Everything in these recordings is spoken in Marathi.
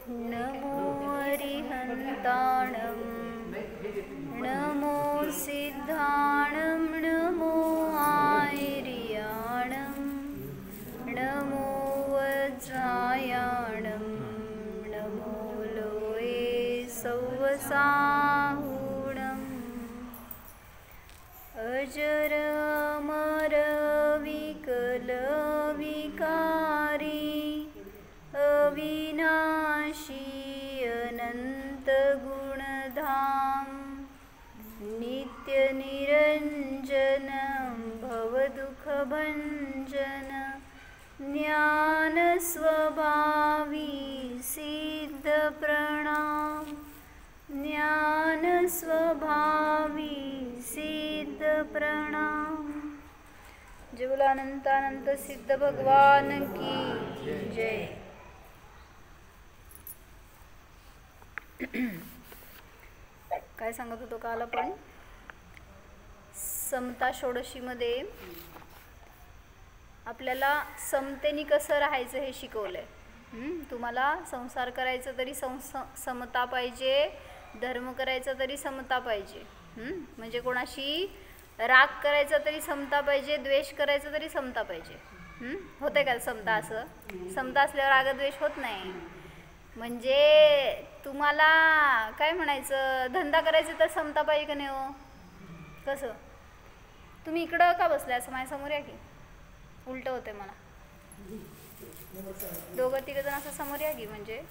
नमो अरिहन्ताणं नमो सिद्धाणं नमो आयर्याणं नमो वज्रायाणं नमो लोये सौवसाहुणम् अजर अमर विकल विकारी अविनाशी अनंत गुणधाम नित्य निरंजन भवदुःखभंजन ज्ञान स्वभावी सिद्ध प्रणाम ज्ञान स्वभावी सिद्ध प्रणाम। जय बोलो अनंतानंत सिद्ध भगवान की जय। काय सांगत होतो काल आपण? समता षोडशीमध्ये आपल्याला समतेने कसं राहायचं हे शिकवलंय। तुम्हाला संसार करायचं तरी समता पाहिजे, धर्म करायचा तरी समता पाहिजे। म्हणजे कोणाशी राग करायचा तरी समता पाहिजे, द्वेष करायचा तरी समता पाहिजे। होते का समता? असं समता असल्यावर राग द्वेष होत नाही। म्हणजे तुम्हाला काय म्हणायचं, धंदा करायचा तर समता पाहिजे का नाही हो? कसं? तुम्ही इकडं का बसले? असं माझ्यासमोर या की, उलट होते मला। दोघं तिघ जण असं समोर या की, म्हणजे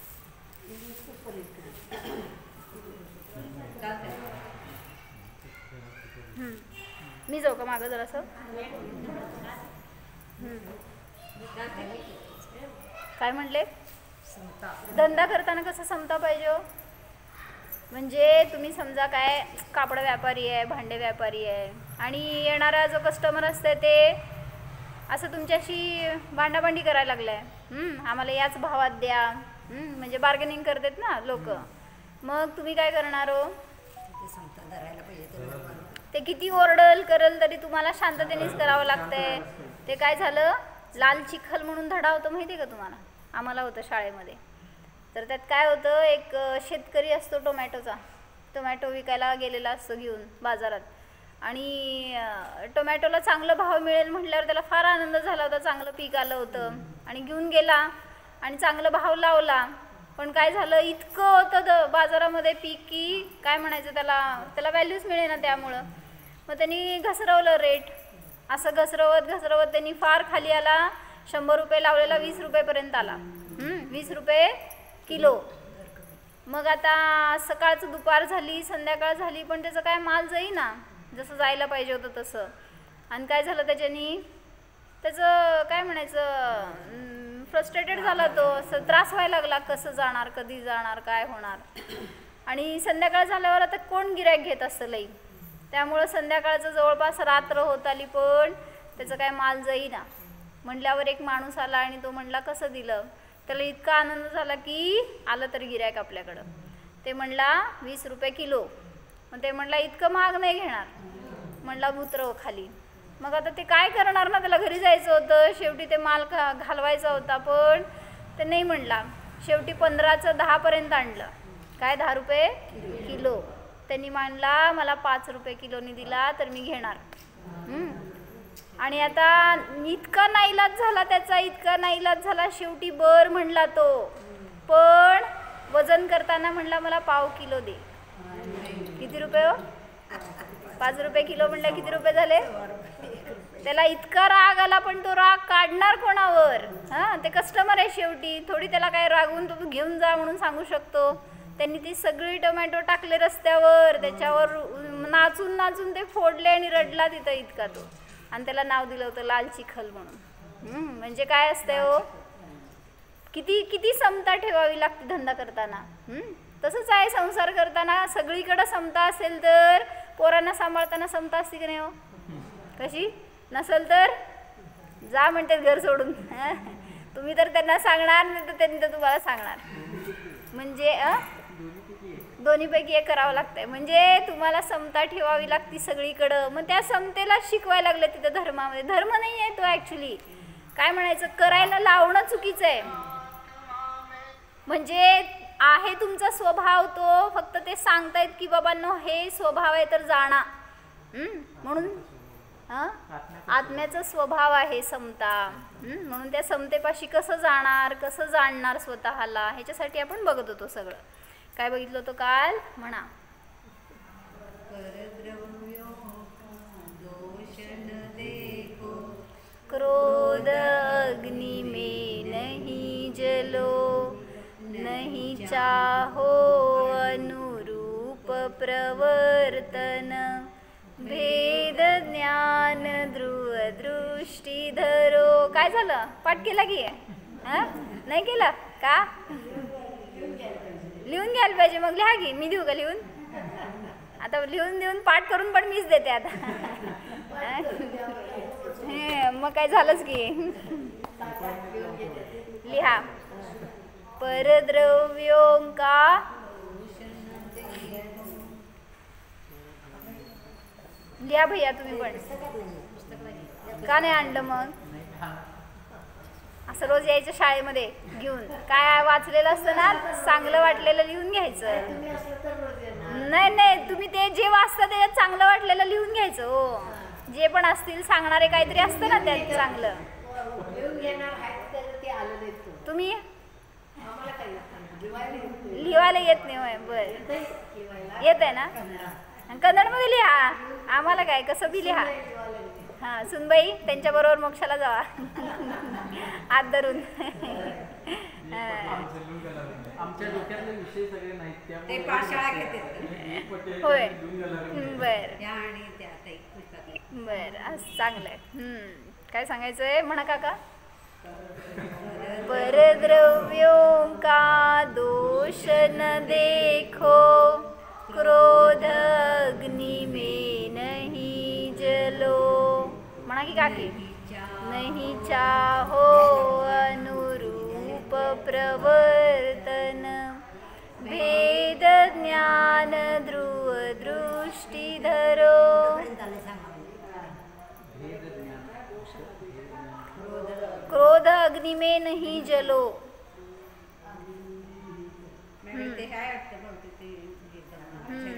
मी जाऊ का मागं जरासं? काय म्हणले? धंदा करताना कसं समता पाहिजे हो? म्हणजे तुम्ही समजा काय कापड व्यापारी आहे, भांडे व्यापारी आहे, आणि येणारा जो कस्टमर असते ते असं तुमच्याशी भांडाभांडी करायला लागलाय, आम्हाला याच भावात द्या, म्हणजे बार्गेनिंग करतात ना लोक। मग तुम्ही काय करणार हो? ते किती ओरडल करल तरी तुम्हाला शांततेनेच करावं लागतंय। ते काय झालं, लाल चिखल म्हणून धडा होतं माहिती आहे का तुम्हाला? आम्हाला होतं शाळेमध्ये। तर त्यात काय होतं, एक शेतकरी असतो टोमॅटोचा, टोमॅटो विकायला गेलेला असतो घेऊन बाजारात, आणि टोमॅटोला चांगला भाव मिळेल म्हटल्यावर त्याला फार आनंद झाला होता, चांगलं पीक आलं होतं, आणि घेऊन गेला आणि चांगला भाव लावला। पण काय झालं, इतकं होतं बाजारामध्ये पीक की काय म्हणायचं त्याला व्हॅल्यूच मिळेना त्यामुळं। मग त्यांनी घसरवलं रेट, असं घसरवत त्यांनी फार खाली आला, 100 रुपये लावलेला 20 रुपयेपर्यंत आला। 20 रुपये किलो। मग आता सकाळचं दुपार झाली, संध्याकाळ झाली, पण त्याचं काय माल जाईना जसं जायला पाहिजे होतं तसं। आणि काय झालं, त्याचं काय म्हणायचं, फ्रस्ट्रेटेड झाला तो, असं त्रास व्हायला लागला, कसं जाणार, कधी जाणार, काय होणार। आणि संध्याकाळ झाल्यावर आता कोण गिऱ्हाईक घेत असतं लई, त्यामुळं संध्याकाळचं जवळपास रात्र होत आली, पण त्याचं काय माल जाईना। म्हटल्यावर एक माणूस आला आणि तो म्हणला कसं दिलं? त्याला इतका आनंद झाला की आलं तरी गिऱ्हाईक आपल्याकडं। ते म्हणला 20 रुपये किलो। मग ते म्हणला इतकं महाग नाही घेणार, म्हणला उतरव खाली। मग आता ते काय करणार ना, त्याला घरी जायचं होतं, शेवटी ते माल घालवायचा होता, पण ते नाही म्हणला। शेवटी 15चं 10पर्यंत आणलं, काय 10 रुपये किलो। त्यांनी मानला मला 5 रुपये किलोनी दिला तर मी घेणार। आणि आता इतका नाईलाज झाला त्याचा, इतका नाईलाज झाला, शेवटी बर म्हणला तो, पण वजन करताना म्हणला मला पाव किलो दे। किती रुपये हो? 5 रुपये किलो म्हणलं किती रुपये झाले? त्याला इतका राग आला, पण तो राग काढणार कोणावर? ते कस्टमर आहे शेवटी, थोडी त्याला काय रागवून तो घेऊन जा म्हणून सांगू शकतो। त्यांनी ती सगळी टोमॅटो टाकले रस्त्यावर, त्याच्यावर नाचून नाचून ते फोडले आणि रडला तिथं इतका तो, आणि त्याला नाव दिलं होतं लाल चिखल म्हणून। म्हणजे काय असतंय हो, किती किती समता ठेवावी लागते धंदा करताना। तसंच आहे संसार करताना, सगळीकडे समता असेल तर पोरांना सांभाळताना समता असते की नाही हो? कशी नसेल तर जा म्हणतात घर सोडून। तुम्ही तर त्यांना सांगणार, नाही तर त्यांनी तर तुम्हाला सांगणार। म्हणजे दोन्हीपैकी एक करावं लागतंय। म्हणजे तुम्हाला समता ठेवावी लागती सगळीकडं। मग त्या समतेला शिकवायला लागलं तिथं धर्मामध्ये। धर्म नाही आहे तो ॲक्च्युली, काय म्हणायचं, करायला लावणं चुकीचं आहे। म्हणजे आहे तुमचा स्वभाव तो, फक्त ते सांगतायत की बाबांनो हे स्वभाव आहे तर जाणा. म्हणून आत्म्याचा स्वभाव आहे समता. म्हणून त्या समतेपाशी कसं जाणार, कसं जाणणार स्वतःला, ह्याच्यासाठी आपण बघत होतो सगळं. काय बघितलं होतं काल म्हणा. क्रोध अग्नि में नहीं जलो, नहीं चाहो अनुरूप प्रवर्तन, भेद ज्ञान ध्रुव दृष्टी धरो. काय झालं, पाठ केला की नाही केला का? लिहून घ्यायला पाहिजे, मग लिहा की. मी देऊ का लिहून? आता लिहून देऊन पाठ करून पण मीच देते आता. मग काय झालंच की. लिहा. परद्रव्यों का लिहा भैया तुम्ही पण. का नाही आणलं मग? असं रोज यायचं शाळेमध्ये घेऊन, काय वाचलेलं असतं ना चांगलं वाटलेलं लिहून घ्यायचं. नाही नाही, तुम्ही ते जे वाचता त्याच्यात चांगलं वाटलेलं लिहून घ्यायचं. हो, जे पण असतील सांगणारे काहीतरी असतं ना त्यात चांगलं तुम्ही लिहायला येत नाही होय? बर, येत आहे ना. कन्नडमध्ये लिहा, आम्हाला काय कसं बी लिहा. हां सुनबाई त्यांच्याबरोबर मोक्षाला जावा हात धरून. होय बर बर, असं चांगलं आहे. काय सांगायचं आहे म्हणा काका? परद्रव्यों का दोष न देखो, क्रोध अग्नि में नहीं जलो. म्हणा की काकी. नहीं चाहो अनुरूप प्रवर्तन, भेद ज्ञान ध्रुव दृष्टी धरो. क्रोध अग्नि में नहीं जलो.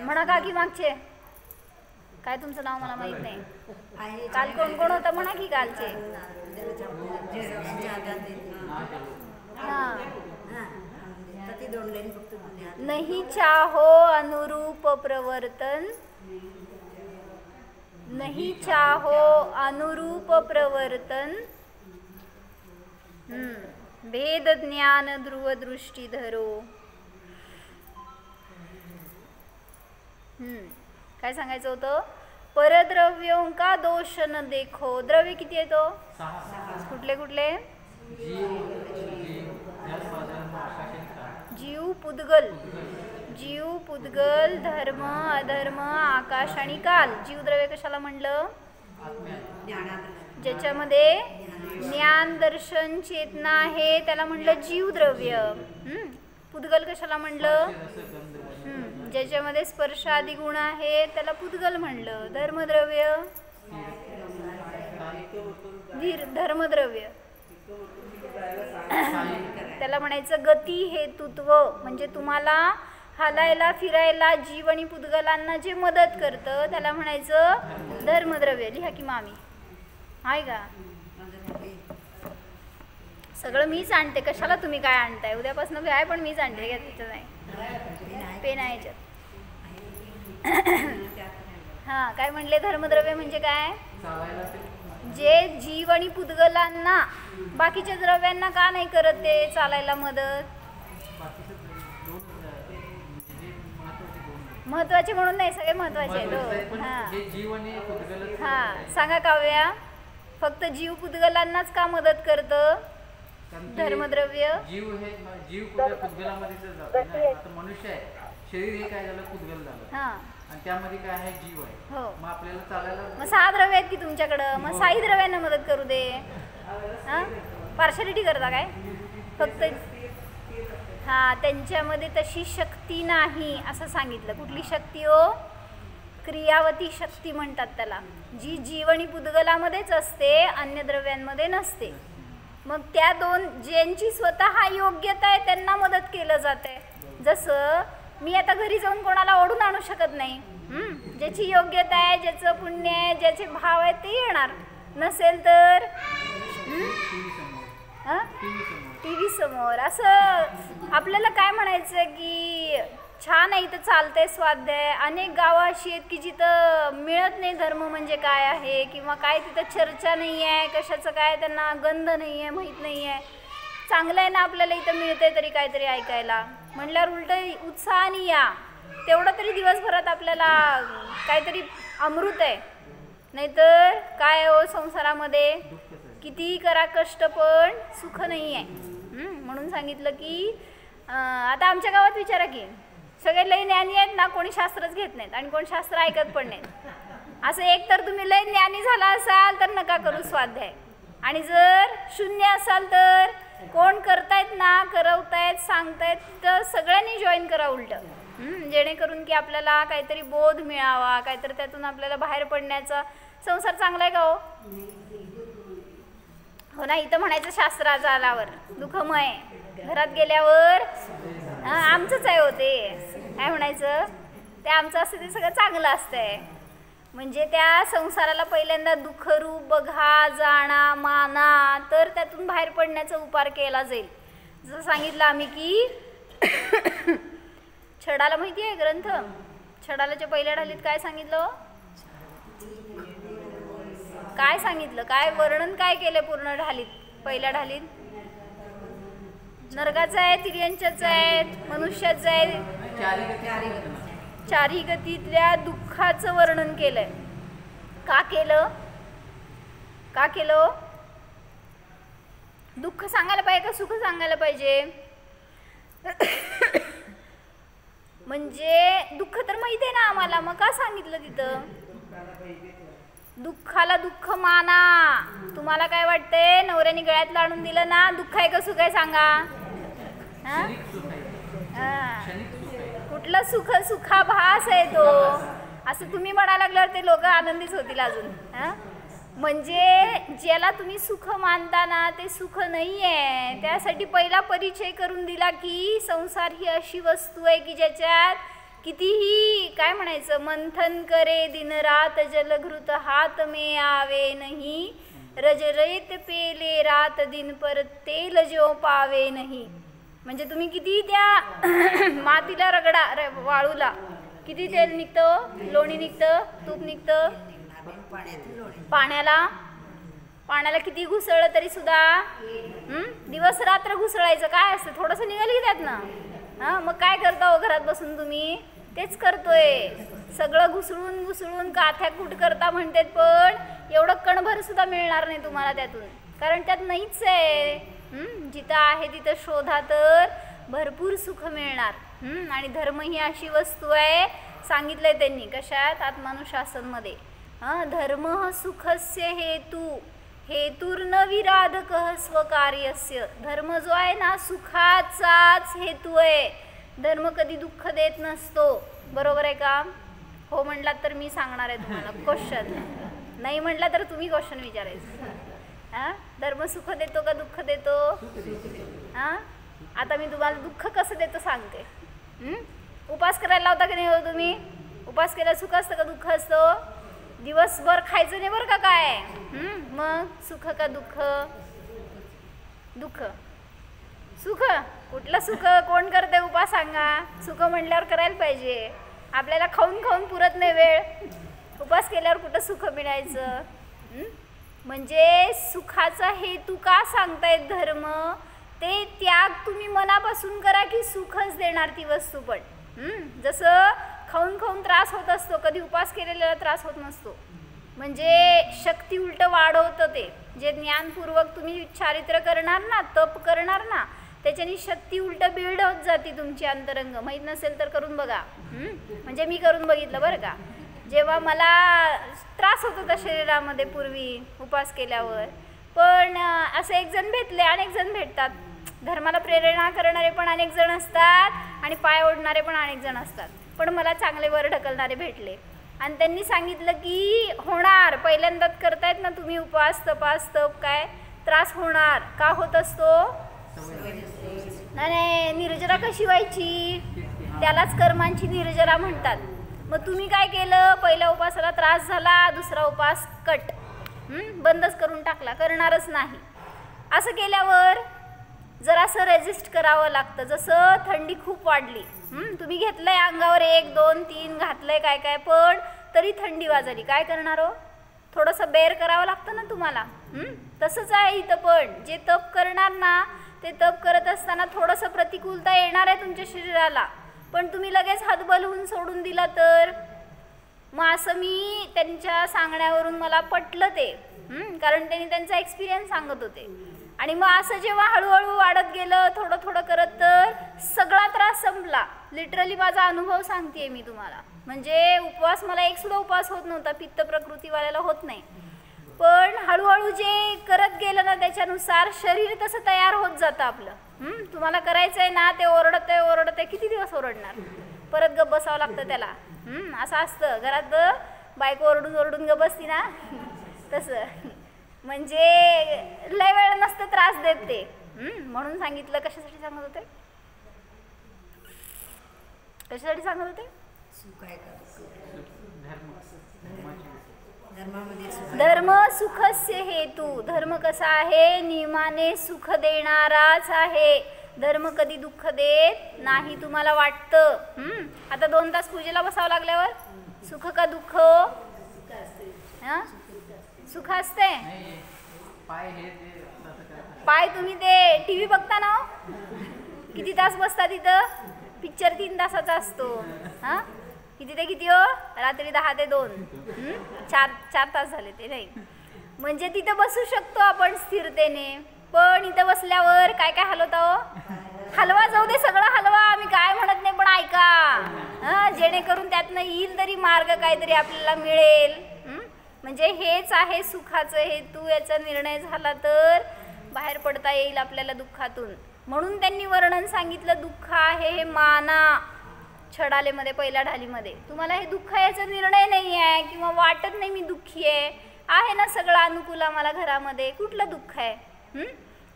म्हणा काकी मागचे. काय तुमचं नाव मला माहित नाही. काल कोण कोण होतं म्हणा की कालचे. नहीं चाहो अनुरूप प्रवर्तन, नहीं चाहो अनुरूप प्रवर्तन, भेद ज्ञान ध्रुव दृष्टी धरो. काय सांगायचं होतं? परद्रव्यों का दोष न देखो. द्रव्य किती आहे तो? कुठले कुठले? जीव पुद्गल, जीव पुद्गल, धर्म अधर्म, आकाश आणि काल. जीवद्रव्य कशाला म्हणलं? ज्याच्यामध्ये ज्ञान दर्शन चेतना आहे त्याला म्हणलं जीवद्रव्य. पुद्गल कशाला म्हणलं? ज्याच्यामध्ये स्पर्श आदी गुण आहे त्याला पुद्गल म्हणलं. धर्मद्रव्य, धर्मद्रव्य त्याला म्हणायचं गती हेतुत्व. म्हणजे तुम्हाला हालायला फिरायला जीव आणि पुद्गलांना जे मदत करतं त्याला म्हणायचं धर्मद्रव्य. लिहा की मामी. आहे का? सगळं मीच आणते, कशाला तुम्ही काय आणताय? उद्यापासून आहे पण मीच आणते. घ्या तिथं नाही पेन आहे याच्यात. हां काय म्हणले? धर्मद्रव्य म्हणजे काय? जे जीव आणि पुद्गलांना बाकीच्या द्रव्यांना का नाही करत ते चालायला मदत? महत्वाचे म्हणून नाही, सगळे महत्वाचे आहेत. हां सांगा काव्या. फक्त जीव पुद्गलांनाच का मदत करतं धर्मद्रव्य? जीव हे जीव पुद्गलामध्येच जातो ना. आता मनुष्य आहे, शरीर हे काय झालं? पुद्गल झालं. हां आणि त्यामध्ये काय आहे? जीव आहे. हो. मग आपल्याला चालायला मग 6 द्रव्य आहेत की तुमच्याकडं, मग 6 द्रव्यांना मदत करू दे. हां पार्शालिटी करता काय? फक्त हां त्यांच्यामध्ये तशी शक्ती नाही असं सांगितलं. कुठली शक्ती हो? क्रियावती शक्ती म्हणतात त्याला, जी जीव आणि पुद्गलामध्येच असते, अन्य द्रव्यांमध्ये नसते. मग त्या दोन ज्यांची स्वतः योग्यता आहे त्यांना मदत केलं जाते. जसं मी आता घरी जाऊन कोणाला ओढून आणू शकत नाही. ज्याची योग्यता आहे, ज्याचं पुण्य आहे, ज्याचे भाव आहेत ते येणार. नसेल तर टी व्ही समोर. असं आपल्याला काय म्हणायचं की छान आहे, इथं चालतंय स्वाध्याय. अनेक गावं अशी आहेत की जिथं मिळत नाही धर्म म्हणजे काय आहे, किंवा काय तिथं चर्चा नाही आहे, कशाचं काय त्यांना गंध नाही आहे, माहीत नाही आहे. चांगलं आहे ना आपल्याला इथं मिळतंय तरी काहीतरी ऐकायला म्हटल्यावर उलट उत्साहाने या. तेवढं तरी दिवसभरात आपल्याला काहीतरी अमृत आहे. नाहीतर काय हो, संसारामध्ये कितीही करा कष्ट पण सुख नाही आहे. म्हणून सांगितलं की आता आमच्या गावात विचारा की सगळे लय ज्ञानी आहेत ना, कोणी शास्त्रच घेत नाहीत आणि कोण शास्त्र ऐकत पण नाहीत. असं एक तर तुम्ही लय ज्ञानी झाला असाल तर नका करू स्वाध्याय, आणि जर शून्य असाल तर कोण करतायत ना, करवतायत, सांगतायत तर सगळ्यांनी जॉईन करा उलट. जेणेकरून की आपल्याला काहीतरी बोध मिळावा, काहीतरी त्यातून आपल्याला बाहेर पडण्याचा. संसार चांगला आहे का हो ना. इथं म्हणायचं शास्त्राचा आल्यावर दुःखमय, घरात गेल्यावर आमचंच आहे होते काय म्हणायचं, ते आमचं असतं ते सगळं चांगलं असतंय. म्हणजे त्या संसाराला पहिल्यांदा दुःखरूप बघा, जाणा, माना, तर त्यातून बाहेर पडण्याचा उपाय केला जाईल. जसं सांगितलं आम्ही की छडाला माहिती आहे ग्रंथ, छडालाच्या पहिल्या ढालीत काय सांगितलं, काय सांगितलं, काय वर्णन काय केलं पूर्ण ढालीत. पहिल्या ढालीत नरकाचं आहे, तिर्यांच्याचं आहे, मनुष्याचं आहे, चारी गतीतल्या दुःखाचं वर्णन केलंय. का केलं, का केलं, दुःख सांगायला पाहिजे का सुख सांगायला पाहिजे. म्हणजे दुःख तर माहिती आहे ना आम्हाला, मग का सांगितलं तिथं. दुःखाला दुःख माना. तुम्हाला काय वाटतंय, नवऱ्याने गळ्यात लाडून दिलं ना, दुःख आहे का सुख आहे सांगा. कुठलं सुख, सुखाभास आहे तो. असं तुम्ही म्हणायला लागल्यावर ते लोक आनंदीच होतील अजून. म्हणजे ज्याला तुम्ही सुख मानता ना ते सुख नाही आहे. त्यासाठी पहिला परिचय करून दिला की संसार ही अशी वस्तू आहे की ज्याच्यात कितीही काय म्हणायचं, मंथन करे दिन रात, जलघृत हात में आवे नाही, रजरेत पेले रात दिन पर तेल जो पावे नाही. म्हणजे तुम्ही किती त्या मातीला रगडा, वाळूला किती तेल निघतं, लोणी निघतं, तूप निघतं. पाण्याला किती घुसळलं तरी सुद्धा दिवस रात्र घुसळायचं काय असतं, थोडंसं निघालं की त्यात ना. मग काय करता हो घरात बसून तुम्ही, तेच करतोय सगळं घुसळून घुसळून काथ्या कूट करता म्हणतात, पण एवढं कणभर सुद्धा मिळणार नाही तुम्हाला त्यातून, कारण त्यात नाहीच आहे. जिथं आहे तिथं शोधा तर भरपूर सुख मिळणार. आणि धर्म ही अशी वस्तू आहे सांगितलंय त्यांनी कशात, आत्मानुशासनमध्ये. धर्म सुखस्य हेतू हेतुर्न विराधकः स्वकार्यस्य. धर्म जो आहे ना सुखाचाच हेतू आहे. धर्म कधी दुःख देत नसतो. बरोबर आहे का. हो म्हटलात तर मी सांगणार आहे तुम्हाला क्वेश्चन, नाही म्हटलं तर तुम्ही क्वेश्चन विचारायचं. धर्म सुख देतो का दुःख देतो. आता मी तुम्हाला दुःख कसं देतो सांगते. उपास करायला लावता की नाही हो तुम्ही, उपास केला सुख असतं का दुःख असतो. दिवसभर खायचं नाही बरं का काय. मग सुख का दुःख. दुःख सुख कुठलं सुख, कोण करते उपास सांगा. सुख म्हटल्यावर करायला पाहिजे. आपल्याला खाऊन खाऊन पुरत नाही वेळ, उपास केल्यावर कुठं सुख मिळायचं. म्हणजे सुखाचा हेतू का सांगतायत धर्म, ते त्याग तुम्ही मनापासून करा की सुखच देणार ती वस्तू. पण जसं खाऊन खाऊन त्रास होत असतो, कधी उपास केलेला त्रास होत नसतो. म्हणजे शक्ती उलट वाढवतं ते. जे ज्ञानपूर्वक तुम्ही चारित्र्य करणार ना, तप करणार ना, त्याच्यानी शक्ती उलट बिल्ड होत जाते तुमची अंतरंग. माहीत नसेल तर करून बघा. म्हणजे मी करून बघितलं बरं का. जेव्हा मला त्रास होत होता शरीरामध्ये पूर्वी उपास केल्यावर, पण असं एक जण भेटले, अनेक जण भेटतात. धर्माला प्रेरणा करणारे पण अनेक जण असतात आणि पाय ओढणारे पण अनेक जण असतात. पण मला चांगले वर ढकलणारे भेटले आणि त्यांनी सांगितलं की होणार, पहिल्यांदाच करतायत ना तुम्ही उपास, तपास, तप, काय त्रास होणार. का होत असतो. नाही निर्जरा कशी व्हायची? त्यालाच कर्मांची निर्जरा म्हणतात. मग तुम्ही काय केलं? पहिल्या उपासाला त्रास झाला, दुसरा उपास कट, बंदच करून टाकला, करणारच नाही. असं केल्यावर जरासं रेजिस्ट करावं लागतं. जसं थंडी खूप वाढली, तुम्ही घेतलंय अंगावर 1 2 3 घातलंय काय काय, पण तरी थंडी वाजली, काय करणार हो? थोडंसं बेअर करावं लागतं ना तुम्हाला. तसंच आहे इथं पण. जे तप करणार ना, ते तप करत असताना थोडंसं प्रतिकूलता येणार आहे तुमच्या शरीराला, पण तुम्ही लगेच हतबल होऊन सोडून दिला तर. मग असं मी त्यांच्या सांगण्यावरून मला पटलं ते, कारण त्यांनी त्यांचा एक्सपिरियन्स सांगत होते. आणि मग असं जेव्हा हळूहळू वाढत गेलं, थोडं थोडं करत, तर सगळा त्रास संपला. लिटरली माझा अनुभव सांगते मी तुम्हाला. म्हणजे उपवास, मला एक सुद्धा उपवास होत नव्हता, पित्त प्रकृतीवाल्याला होत नाही, पण हळूहळू जे करत गेलं ना, त्याच्यानुसार शरीर तसं तयार होत जातं आपलं. तुम्हाला करायचं आहे ना, ते ओरडत आहे, किती दिवस ओरडणार? परत गप बसावं लागतं त्याला. असं असतं घरात, बायको ओरडून ओरडून गप बसती ना, तसं. म्हणजे लय वेळ नसतं त्रास देत ते. म्हणून सांगितलं. कशासाठी सांगत होते? कशासाठी सांगत होते? धर्म सुखस्य हेतू. धर्म कसा आहे? नियमाने सुख देणाराच आहे. धर्म कधी दुःख देत नाही, तुम्हाला वाटतं. आता 2 तास पूजेला बसावं लागल्यावर सुख का दुःख? सुख असते. पाय तुम्ही ते टीव्ही बघता ना, किती तास बसता तिथं? पिक्चर 3 तासाचा असतो. किती ते किती हो? रात्री 10 ते 2. 4 तास झाले ते नाही. म्हणजे तिथं बसू शकतो आपण स्थिरतेने, पण इथं बसल्यावर काय काय हलवता हो? हलवा, जाऊ दे सगळं हलवा, आम्ही काय म्हणत नाही, पण ऐका, जेणेकरून त्यातनं येईल तरी मार्ग, काहीतरी आपल्याला मिळेल. म्हणजे हेच आहे सुखाचं हेतू. याचा निर्णय झाला तर बाहेर पडता येईल आपल्याला दुःखातून. म्हणून त्यांनी वर्णन सांगितलं, दुःख आहे हे माना. छडालेमध्ये पहिल्या ढालीमध्ये तुम्हाला हे दुःख याचा निर्णय नाही आहे, किंवा वाटत नाही मी दुःखी आहे ना, सगळं अनुकूल आम्हाला घरामध्ये, कुठलं दुःख आहे?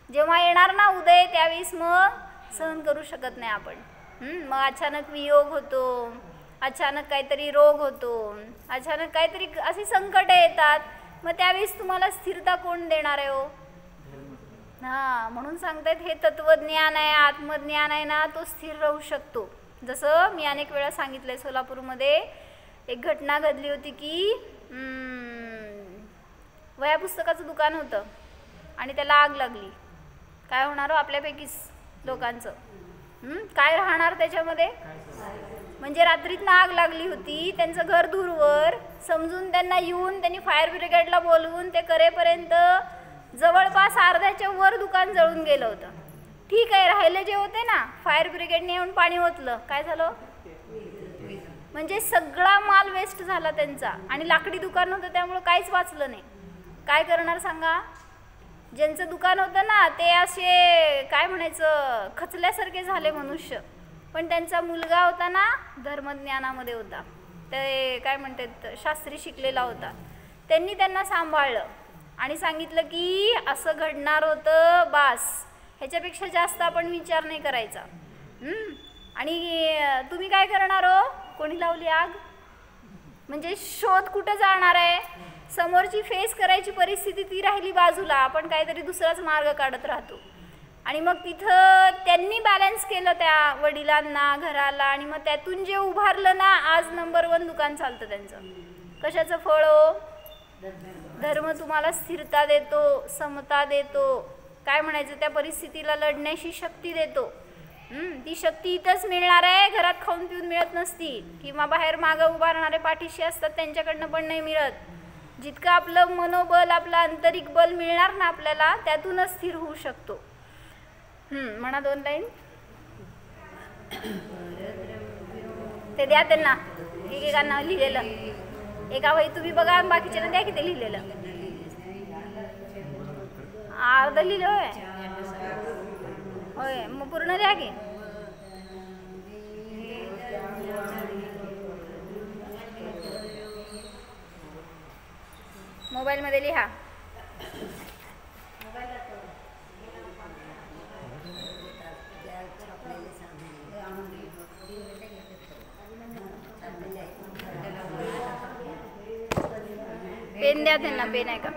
जेव्हा येणार ना उदय, त्यावेळेस मग सहन करू शकत नाही आपण. मग अचानक वियोग होतो, अचानक काहीतरी रोग होतो, अचानक काहीतरी अशी संकट येतात. मग त्यावेळेस तुम्हाला स्थिरता कोण देणार आहे हो? म्हणून सांगतायत हे तत्वज्ञान आहे, आत्मज्ञान आहे ना, तो स्थिर राहू शकतो. जसं मी अनेक वेळा सांगितलंय, सोलापूरमध्ये एक घटना घडली होती की वह्या पुस्तकाचं दुकान होतं आणि त्याला आग लागली. काय होणार हो आपल्यापैकीच लोकांचं? काय राहणार त्याच्यामध्ये? म्हणजे रात्रीतनं आग लागली होती, त्यांचं घर धूरवर. समजून त्यांना येऊन त्यांनी फायर ब्रिगेडला बोलवून ते करेपर्यंत जवळपास अर्ध्याच्या वर दुकान जळून गेलं होतं. ठीक आहे, राहिले जे होते ना, फायर ब्रिगेडने येऊन पाणी ओतलं, काय झालं? म्हणजे सगळा माल वेस्ट झाला त्यांचा. आणि लाकडी दुकान होतं, त्यामुळं काहीच वाचलं नाही. काय करणार सांगा? ज्यांचं दुकान होतं ना, ते असे काय म्हणायचं, खचल्यासारखे झाले मनुष्य. पण त्यांचा मुलगा होता ना, धर्मज्ञानामध्ये होता, ते काय म्हणतात, शास्त्री शिकलेला होता. त्यांनी त्यांना सांभाळलं आणि सांगितलं की असं घडणार होतं, बास, ह्याच्यापेक्षा जास्त आपण विचार नाही करायचा. आणि तुम्ही काय करणार हो? कोणी लावली आग? म्हणजे शोध कुठं जाणार आहे? समोरची फेस करायची परिस्थिती ती राहिली बाजूला, आपण काहीतरी दुसराच मार्ग काढत राहतो. आणि मग तिथं त्यांनी बॅलन्स केलं त्या वडिलांना, घराला, आणि मग त्यातून जे उभारलं ना, आज नंबर 1 दुकान चालतं त्यांचं. कशाचं फळ हो? धर्म तुम्हाला स्थिरता देतो, समता देतो, काय म्हणायचं, त्या परिस्थितीला लढण्याची शक्ती देतो. ती शक्ती इथंच मिळणार आहे, घरात खाऊन पिऊन मिळत नसती, किंवा बाहेर मागं उभारणारे पाठीशी असतात त्यांच्याकडनं पण नाही मिळत. जितकं आपलं मनोबल, आपलं आंतरिक बल मिळणार ना आपल्याला, त्यातूनच स्थिर होऊ शकतो. म्हणा 2 लाईन ते द्या त्यांना, एकेकांना लिहिलेलं. एका वही तुम्ही बघा, बाकीच्या द्या की ते लिहिलेलं. अर्ध लिहिलं होय? होय, मग पूर्ण द्या की. मोबाईलमध्ये लिहा. पेन द्या त्यांना, पेन आहे का?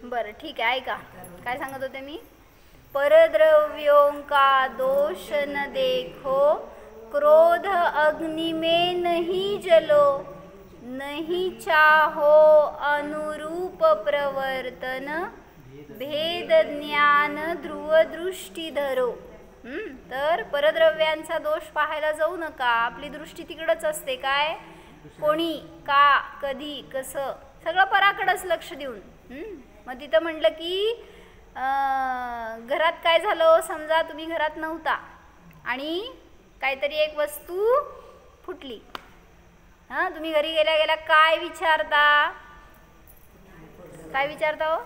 बरं ठीक आहे, ऐका काय सांगत होते मी. परद्रव्यों का दोष न देखो, क्रोध अग्नि में नहीं जलो, नहीं चाहो अनुरूप प्रवर्तन, भेद ज्ञान ध्रुव दृष्टी धरो. तर परद्रव्यांचा दोष पाहायला जाऊ नका, आपली दृष्टी तिकडच असते. काय, कोणी, का, कधी, कसं, सगळं पराकडंच लक्ष देऊन. मग तिथं म्हटलं की घरात काय झालं, समजा तुम्ही घरात नव्हता आणि काहीतरी एक वस्तू फुटली. तुम्ही घरी गेल्या गेल्या काय विचारता, काय विचारता हो?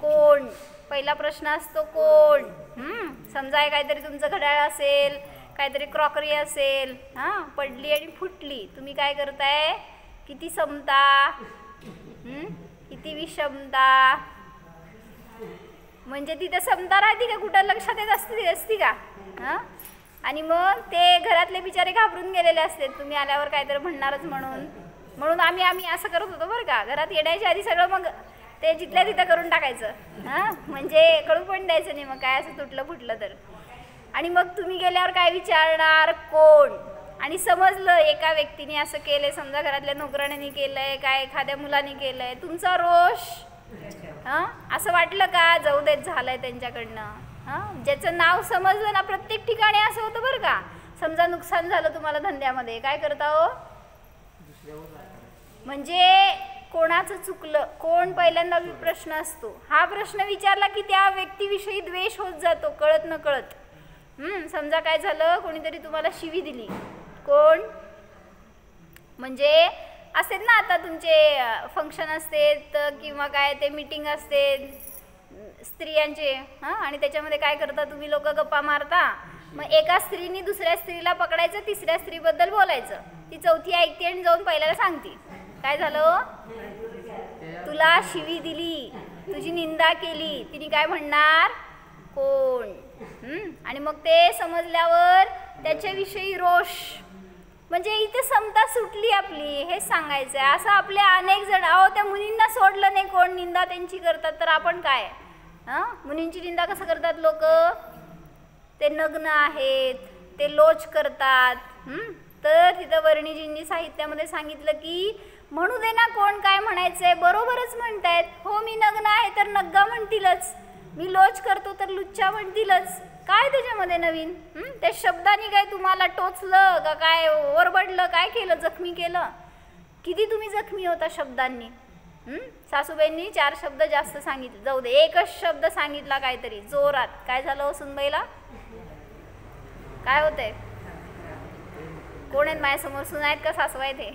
कोण, पहिला प्रश्न असतो कोण. समजा काहीतरी तुमचं घड्याळ असेल, काहीतरी क्रॉकरी असेल, पडली आणि फुटली, तुम्ही काय करताय, किती समता, किती विषमता. म्हणजे तिथे समता राहते का, कुठं लक्षात येत असती का? आणि मग ते घरातले बिचारे घाबरून गेलेले असते, तुम्ही आल्यावर काहीतरी म्हणणारच म्हणून आम्ही असं करत होतो बरं का. घरात येण्याच्या आधी सगळं मग ते जिथल्या तिथं करून टाकायचं, म्हणजे कळू पण द्यायचं नाही मग काय असं तुटलं फुटलं तर. आणि मग तुम्ही गेल्यावर काय विचारणार, कोण. आणि समजलं एका व्यक्तीने असं केलंय, समजा घरातल्या नोकराने केलंय, काय एखाद्या मुलाने केलंय, तुमचा रोष असं वाटलं का, जाऊ देत झालंय त्यांच्याकडनं. ज्याचं नाव समजलं ना, प्रत्येक ठिकाणी असं होतं बरं का. समजा नुकसान झालं तुम्हाला धंद्यामध्ये, काय करता हो, म्हणजे कोणाचं चुकलं, कोण पहिल्यांदा प्रश्न असतो. हा प्रश्न विचारला की त्या व्यक्तीविषयी द्वेष होत जातो, कळत न कळत. समजा काय झालं, कोणीतरी तुम्हाला शिवी दिली, कोण, म्हणजे असेल ना आता तुमचे फंक्शन असते किंवा काय ते मीटिंग असते स्त्रियांचे, आणि त्याच्यामध्ये काय करता तुम्ही लोक, गप्पा मारता. मग एका स्त्रीने दुसऱ्या स्त्रीला पकडायचं, तिसऱ्या स्त्रीबद्दल बोलायचं, ती चौथी ऐकते आणि जाऊन पहिल्याला सांगते, काय झालं, तुला शिवी दिली, तुझी निंदा केली. तिने काय म्हणणार, कोण. आणि मग ते समजल्यावर त्याच्याविषयी रोष, म्हणजे इथे समता सुटली आपली, हे सांगायचं आहे. असं आपले अनेक जण, त्या मुलींना सोडलं नाही, कोण निंदा त्यांची करतात, तर आपण काय, मुलींची निंदा कसं करतात लोक, ते नग्न आहेत, ते लोच करतात. तर तिथं वर्णिजींनी साहित्यामध्ये सांगितलं की म्हणू दे ना, कोण काय म्हणायचंय, बरोबरच म्हणतायत. हो, मी नग्न आहे तर नग्गा म्हणतीलच, मी लोच करतो तर लुच्चा म्हणतीलच. काय त्याच्यामध्ये नवीन, त्या शब्दाने काय तुम्हाला टोचलं का, काय ओरबडलं, काय केलं, जखमी केलं, किती तुम्ही जखमी होता शब्दांनी. सासूबाईंनी 4 शब्द जास्त सांगितले, जाऊ दे एकच शब्द सांगितला काहीतरी जोरात, काय झालं सुनबाईला, काय होतंय, कोण आहेत माझ्यासमोर, सुन आहेत का सासू आहेत हे,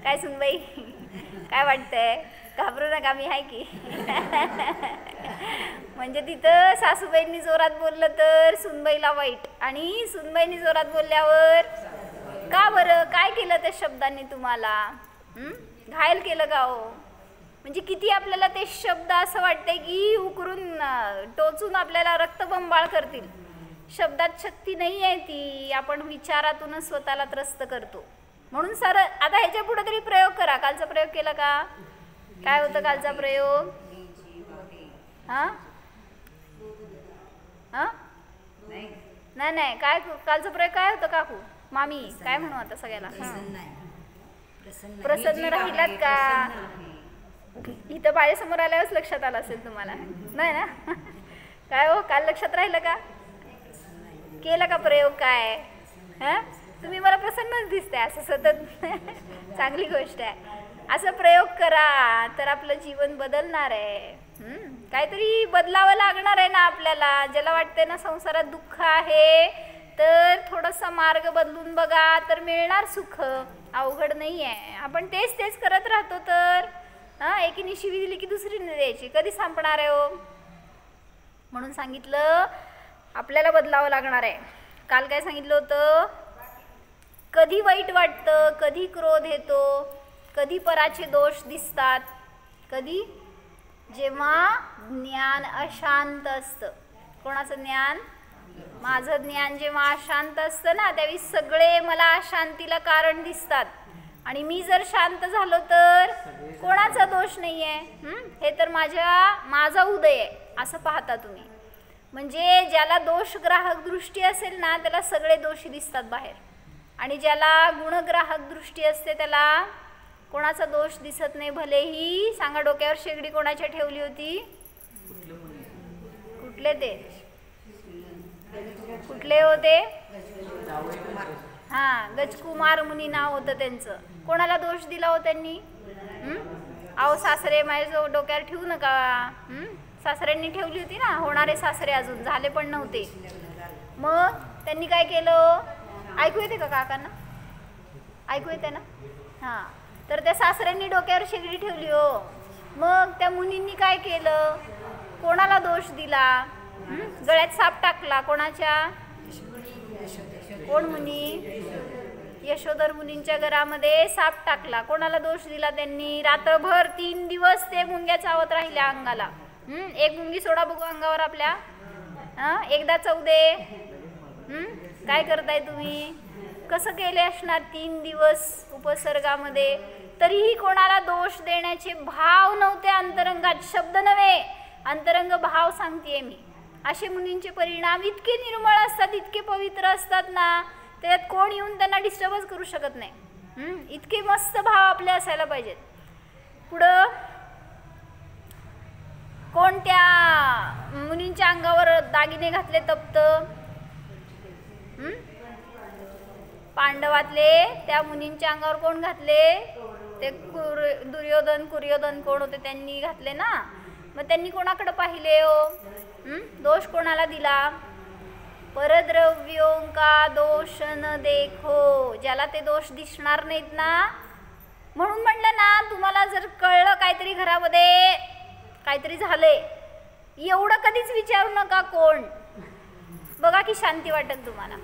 काय सुनबाई, काय वाटतंय, घाबरू नका, मी आहे की. म्हणजे तिथं सासूबाईंनी जोरात बोललं तर सुनबाईला वाईट, आणि सुनबाईंनी जोरात बोलल्यावर का बरं, काय केलं त्या शब्दांनी तुम्हाला, घायल केलं का हो. म्हणजे किती आपल्याला ते शब्द असं वाटतंय की उकरून टोचून आपल्याला रक्तबंबाळ करतील. शब्दात शक्ती नाही आहे ती, आपण विचारातूनच स्वतःला त्रस्त करतो. म्हणून सर आता ह्याच्या पुढे तरी प्रयोग करा. कालचा प्रयोग केला का, काय होतं कालचा प्रयोग, नाही काय कालचा प्रयोग काय होतं काकू, मामी काय म्हणू आता सगळ्याला, प्रसन्न राहिलात का, इथं माझ्यासमोर आल्यावरच लक्षात आलं असेल तुम्हाला, नाही ना. काय हो, काल लक्षात राहिलं का, केला का प्रयोग, काय तुम्ही मला प्रसन्नच दिसताय असं सतत. चांगली गोष्ट आहे, असं प्रयोग करा तर आपलं जीवन बदलणार आहे. काहीतरी बदलावं लागणार आहे ना आपल्याला. ज्याला वाटतंय ना संसारात दुःख आहे तर थोडासा मार्ग बदलून बघा तर मिळणार सुख. अवघड नाही आहे. आपण तेच करत राहतो तर एकीने शिवी दिली की दुसरीने द्यायची, कधी संपणार आहे हो. म्हणून सांगितलं आपल्याला बदलावं लागणार आहे. काल काय सांगितलं होतं, कधी वाईट वाटतं, कधी क्रोध येतो, कधी पराचे दोष दिसतात, कधी जेव्हा ज्ञान अशांत असतं. कोणाचं ज्ञान, माझं ज्ञान जेव्हा अशांत असतं ना त्यावेळी सगळे मला अशांतीला कारण दिसतात, आणि मी जर शांत झालो तर कोणाचा दोष नाही आहे, हे तर माझा उदय आहे असं पाहता तुम्ही. म्हणजे ज्याला दोषग्राहक दृष्टी असेल ना त्याला सगळे दोषी दिसतात बाहेर, आणि ज्याला गुणग्राहक दृष्टी असते त्याला कोणाचा दोष दिसत नाही. भलेही सांगा, डोक्यावर शेगडी कोणाच्या ठेवली होती? कुठले ते? कुठले होते? हां, गजकुमार मुनी नाव होतं त्यांचं. कोणाला दोष दिला हो त्यांनी? अहो सासरे माझ्या डोक्यावर ठेवू नका. सासऱ्यांनी ठेवली होती ना, होणारे सासरे अजून झाले पण नव्हते. मग त्यांनी काय केलं? ऐकू येते का काकांना? ऐकू येते ना? हां, तर त्या सासऱ्यांनी डोक्यावर शेगडी ठेवली हो. मग त्या मुनींनी काय केलं? कोणाला दोष दिला? गळ्यात साप टाकला. कोणाच्या? कोण मुनी? यशोधर मुनींच्या घरामध्ये साप टाकला. कोणाला दोष दिला त्यांनी? रात्रभर 3 दिवस ते मुंग्या चावत राहिल्या अंगाला. एक मुंगी सोडा बघू अंगावर आपल्या. एकदा चौदे. काय करताय तुम्ही? कसं केले असणार 3 दिवस उपसर्गामध्ये? तरीही कोणाला दोष देण्याचे भाव नव्हते अंतरंगात. शब्द नव्हे, अंतरंग भाव सांगतेय मी. असे मुनींचे परिणाम इतके निर्मळ असतात, इतके पवित्र असतात ना, त्यात कोण येऊन त्यांना डिस्टर्बच करू शकत नाही. इतके मस्त भाव आपले असायला पाहिजेत. पुढं कोणत्या मुनींच्या अंगावर दागिने घातले तप्त? पांडवातले त्या मुनींच्या अंगावर कोण घातले? ते दुर्योधन कुर्योधन कोण होते त्यांनी घातले ना. मग त्यांनी कोणाकडे पाहिले हो? दोष कोणाला दिला? परद्रव्यों का दोष न देखो. ज्याला ते दोष दिसणार नाहीत ना, म्हणून म्हणलं ना, तुम्हाला जर कळलं काहीतरी घरामध्ये काहीतरी झालंय, एवढं कधीच विचारू नका कोण. बघा की शांती वाटेल तुम्हाला.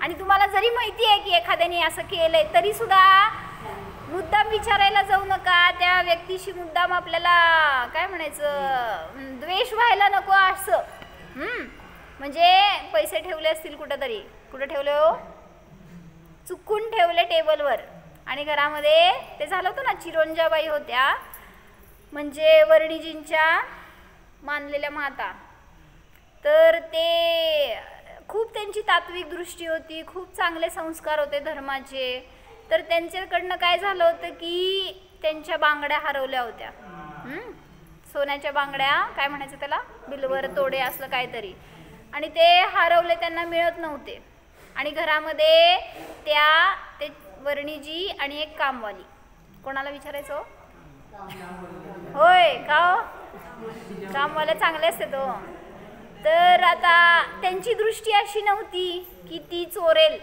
आणि तुम्हाला जरी माहिती आहे की एखाद्याने असं केलंय तरी सुद्धा मुद्दाम विचारायला जाऊ नका. त्या व्यक्तीशी मुद्दाम आपल्याला काय म्हणायचं, द्वेष व्हायला नको असं. म्हणजे पैसे ठेवले असतील कुठंतरी, कुठं ठेवले हो? चुकून ठेवले टेबलवर, आणि घरामध्ये ते झालं होतं ना, चिरोंजाबाई होत्या म्हणजे वर्णिजींच्या मानलेल्या माता. तर ते खूप त्यांची तात्विक दृष्टी होती, खूप चांगले संस्कार होते धर्माचे. तर त्यांच्याकडनं काय झालं होतं की त्यांच्या बांगड्या हरवल्या होत्या. सोन्याच्या बांगड्या, काय म्हणायचं त्याला, बिलवर तोडे असलं काहीतरी, आणि ते हरवले, त्यांना मिळत नव्हते. आणि घरामध्ये ते वर्णिजी आणि एक कामवाली. कोणाला विचारायचं? होय का हो? कामवाले चांगले असते तो. तर आता त्यांची दृष्टी अशी नव्हती की ती चोरेल.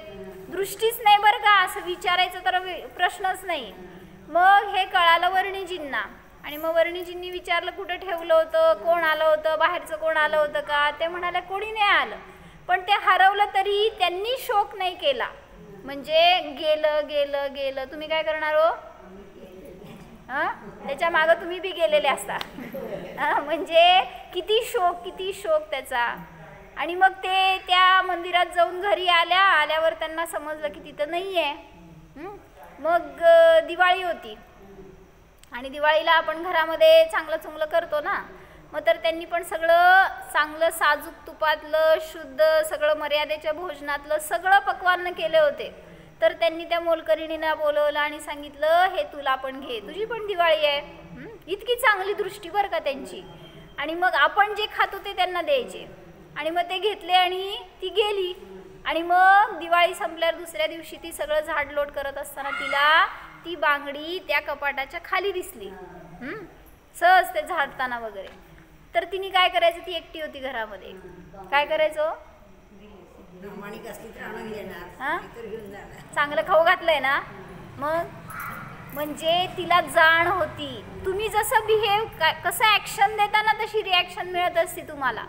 दृष्टीच नाही बरं का, असं विचारायचं तर प्रश्नच नाही. मग हे कळालं वर्णिजींना, आणि मग वर्णिजींनी विचारलं कुठं ठेवलं होतं, कोण आलं होतं, बाहेरचं कोण आलं होतं का? ते म्हणाले कोणी नाही आलं. पण ते हरवलं तरी त्यांनी शोक नाही केला. म्हणजे गेलं गेलं गेलं, तुम्ही काय करणार हो? त्याच्या मागं तुम्ही बी गेलेले असता. म्हणजे किती शोक त्याचा. आणि मग ते त्या मंदिरात जाऊन घरी आल्यावर त्यांना समजलं की तिथं नाही आहे. मग दिवाळी होती, आणि दिवाळीला आपण घरामध्ये चांगलं चुंगलं करतो ना. मग तर त्यांनी पण सगळं चांगलं साजूक तुपातलं शुद्ध सगळं मर्यादेच्या भोजनातलं सगळं पक्वान्न केले होते. तर त्यांनी त्या मोलकरणीला बोलवलं आणि सांगितलं, हे तुला पण घे, तुझी पण दिवाळी आहे. इतकी चांगली दृष्टी बरं का त्यांची. आणि मग आपण जे खातो ते त्यांना द्यायचे. आणि मग ते घेतले आणि ती गेली. आणि मग दिवाळी संपल्यावर दुसऱ्या दिवशी ती सगळं झाडलोट करत असताना तिला ती बांगडी त्या कपाटाच्या खाली दिसली, सहज ते झाडताना वगैरे. तर तिने काय करायचं, ती एकटी होती घरामध्ये, काय करायचं? चांगलं खाऊ घातलंय ना. मग म्हणजे तिला जाण होती, तुम्ही जसं बिहेव, कसं ॲक्शन देता ना तशी रिॲक्शन मिळत असते तुम्हाला.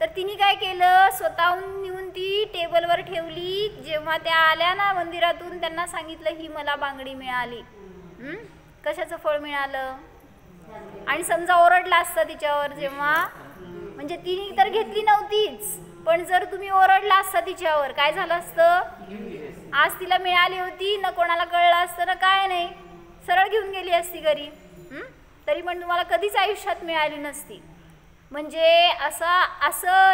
तर तिने काय केलं, स्वतःहून नेऊन ती टेबलवर ठेवली. जेव्हा त्या आल्या ना मंदिरातून, त्यांना सांगितलं ही मला बांगडी मिळाली. कशाचं फळ मिळालं? आणि समजा ओरडला असतं तिच्यावर जेव्हा, म्हणजे तिने तर घेतली नव्हतीच, पण जर तुम्ही ओरडला असता तिच्यावर काय झालं असतं? घेऊन गेली असती. आज तिला मिळाली होती ना, कोणाला कळलं असतं ना, काय नाही, सरळ घेऊन गेली असती घरी. तरी पण तुम्हाला कधीच आयुष्यात मिळाली नसती. म्हणजे असं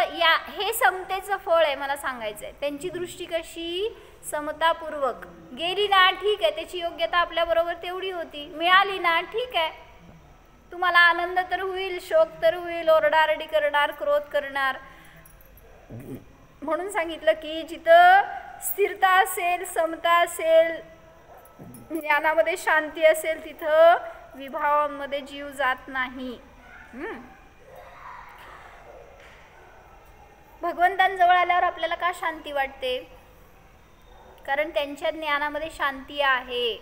हे समतेचं फळ आहे. मला सांगायचं आहे, त्यांची दृष्टी कशी समतापूर्वक. गेली ना ठीक आहे, त्याची योग्यता आपल्याबरोबर तेवढी होती. मिळाली ना ठीक आहे, तुम्हाला आनंद तर होईल, शोक तर होईल, ओरडारडी करणार, क्रोध करणार. म्हणून सांगितलं की जिथं स्थिरता असेल, समता असेल, ज्ञानामध्ये शांती असेल, तिथं विभावांमध्ये जीव जात नाही. भगवंतांजवळ आल्यावर आपल्याला का शांती वाटते? कारण त्यांच्या ज्ञानामध्ये शांती आहे.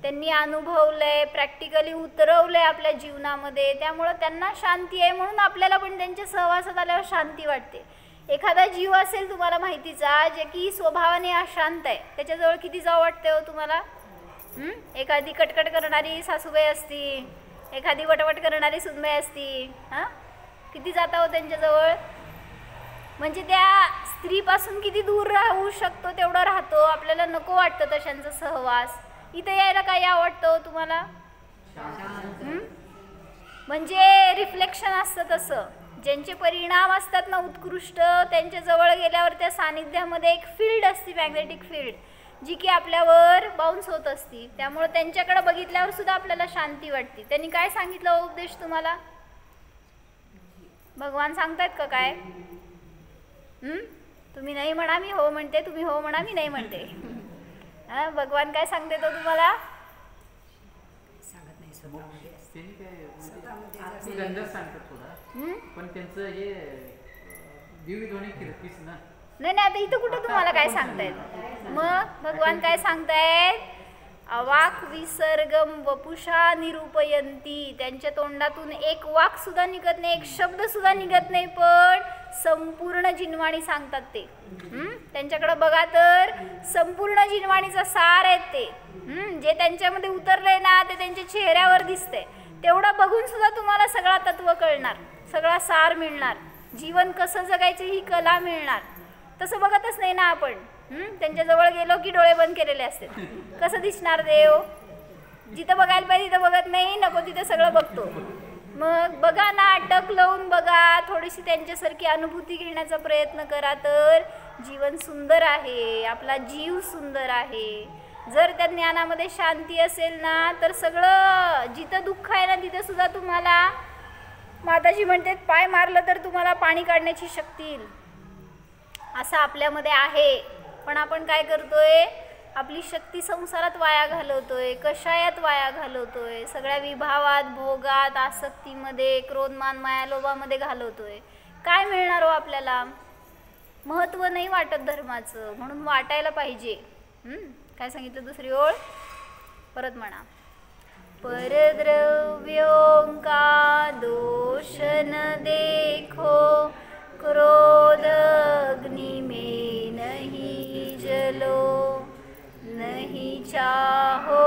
त्यांनी अनुभवलंय, प्रॅक्टिकली उतरवलंय आपल्या जीवनामध्ये, त्यामुळं त्यांना शांती आहे. म्हणून आपल्याला पण त्यांच्या सहवासात आल्यावर शांती वाटते. एखादा जीव असेल तुम्हाला माहितीचा, जे की स्वभावाने अशांत आहे, त्याच्याजवळ किती जावं वाटते हो तुम्हाला? एखादी कटकट करणारी सासूबाई असती, एखादी वटवट करणारी सुनबाई असती, किती जाता हो त्यांच्याजवळ? म्हणजे त्या स्त्रीपासून किती दूर राहू शकतो तेवढं राहतो. आपल्याला नको वाटतं तशांचा सहवास. इथं यायला काय आवडतं तुम्हाला? म्हणजे रिफ्लेक्शन असतं तसं. ज्यांचे परिणाम असतात ना उत्कृष्ट, त्यांच्या जवळ गेल्यावर त्या सानिध्यामध्ये एक फील्ड असते, मॅग्नेटिक फील्ड, जी की आपल्यावर बाउन्स होत असती. त्यामुळे त्यांच्याकडे बघितल्यावर सुद्धा आपल्याला शांती वाटते. त्यांनी काय सांगितलं उपदेश तुम्हाला? भगवान सांगतायत का काय? तुम्ही नाही म्हणा मी हो म्हणते, तुम्ही हो म्हणा मी नाही म्हणते. भगवान काय सांगते तो तुम्हाला? पण त्यांचं हे दिव्य ध्वनी कीर्तीच ना. नाही, आता इथं कुठं तुम्हाला काय सांगतायत? मग भगवान काय सांगतायत? अवाक विसर्गम वपुषा निरूपयंती. त्यांच्या तोंडातून एक वाक सुद्धा निघत नाही, एक शब्द सुद्धा निघत नाही, पण संपूर्ण जिनवाणी सांगतात ते. त्यांच्याकडे बघा तर संपूर्ण जिनवाणीचा सार आहेत ते. जे त्यांच्यामध्ये उतरलंय ना, ते त्यांच्या चेहऱ्यावर दिसतंय. तेवढं बघून सुद्धा तुम्हाला सगळा तत्व कळणार, सगळा सार मिळणार, जीवन कसं जगायचं ही कला मिळणार. तसं बघतच नाही ना आपण. त्यांच्याजवळ गेलो की डोळे बंद केलेले असते. कसं दिसणार देव? जिथं बघायला पाहिजे तिथं बघत नाही, नको तिथं सगळं बघतो. मग बघा ना, टक लावून बघा, थोडीशी त्यांच्यासारखी अनुभूती घेण्याचा प्रयत्न करा, तर जीवन सुंदर आहे, आपला जीव सुंदर आहे. जर त्या ज्ञानामध्ये शांती असेल ना, तर सगळं जिथं दुःख आहे ना, तिथं सुद्धा तुम्हाला, माताजी म्हणते, पाय मारलं तर तुम्हाला पाणी काढण्याची शक्ती येईल. असं आपल्यामध्ये आहे. पण आपण काय करतोय? आपली शक्ती संसारात वाया घालवतोय, कशायात वाया घालवतोय, सगळ्या विभावात, भोगात, आसक्तीमध्ये, क्रोधमान माया लोभामध्ये घालवतोय. काय मिळणार हो आपल्याला? महत्त्व नाही वाटत धर्माचं, म्हणून वाटायला पाहिजे. काय सांगितलं दुसरी ओळ? परत म्हणा. परद्रव्यों का दोष न देखो, क्रोध अग्नि में नहीं जलो, नहीं चाहो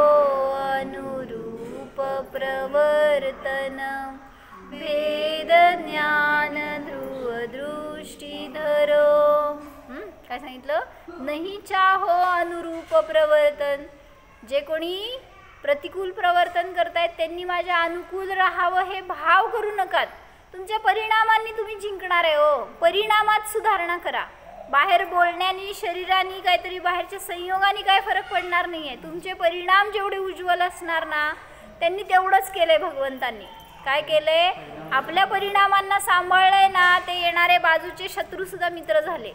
अनुरूप प्रवर्तन, भेद ज्ञान ध्रुव दृष्टी धरो. काय सांगितलं? नहीं चाहो अनुरूप प्रवर्तन. जे कोणी प्रतिकूल प्रवर्तन करतायत त्यांनी माझ्या अनुकूल राहावं हे भाव करू नकात. तुमच्या परिणामांनी तुम्ही जिंकणार आहे हो. परिणामात सुधारणा करा. बाहेर बोलण्यानी, शरीरानी, काहीतरी बाहेरच्या संयोगाने काय फरक पडणार नाही आहे. तुमचे परिणाम जेवढे उज्ज्वल असणार ना, त्यांनी तेवढंच केलंय भगवंतांनी. काय केलंय? आपल्या परिणामांना सांभाळलंय ना, ते येणारे बाजूचे शत्रूसुद्धा मित्र झाले.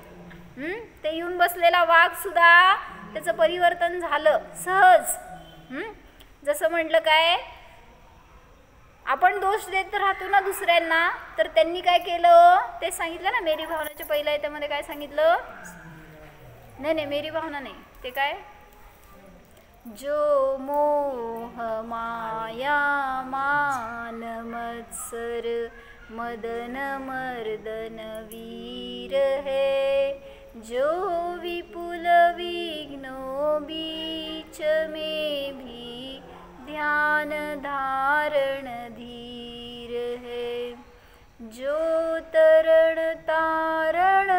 ते येऊन बसलेला वाघ सुद्धा त्याचं परिवर्तन झालं सहज. जसं म्हटलं काय, आपण दोष देत राहतो ना दुसऱ्यांना, तर त्यांनी काय केलं ते सांगितलं ना. मेरी भावनाच्या पहिल्या याच्यामध्ये काय सांगितलं? नाही, मेरी भावना नाही, ते काय, जो मोह माया मान मत्सर मदन मर्दन वीर है, जो विपुल विघ्नो बीच में भी ध्यान धारण धीर है, जो तरण तारण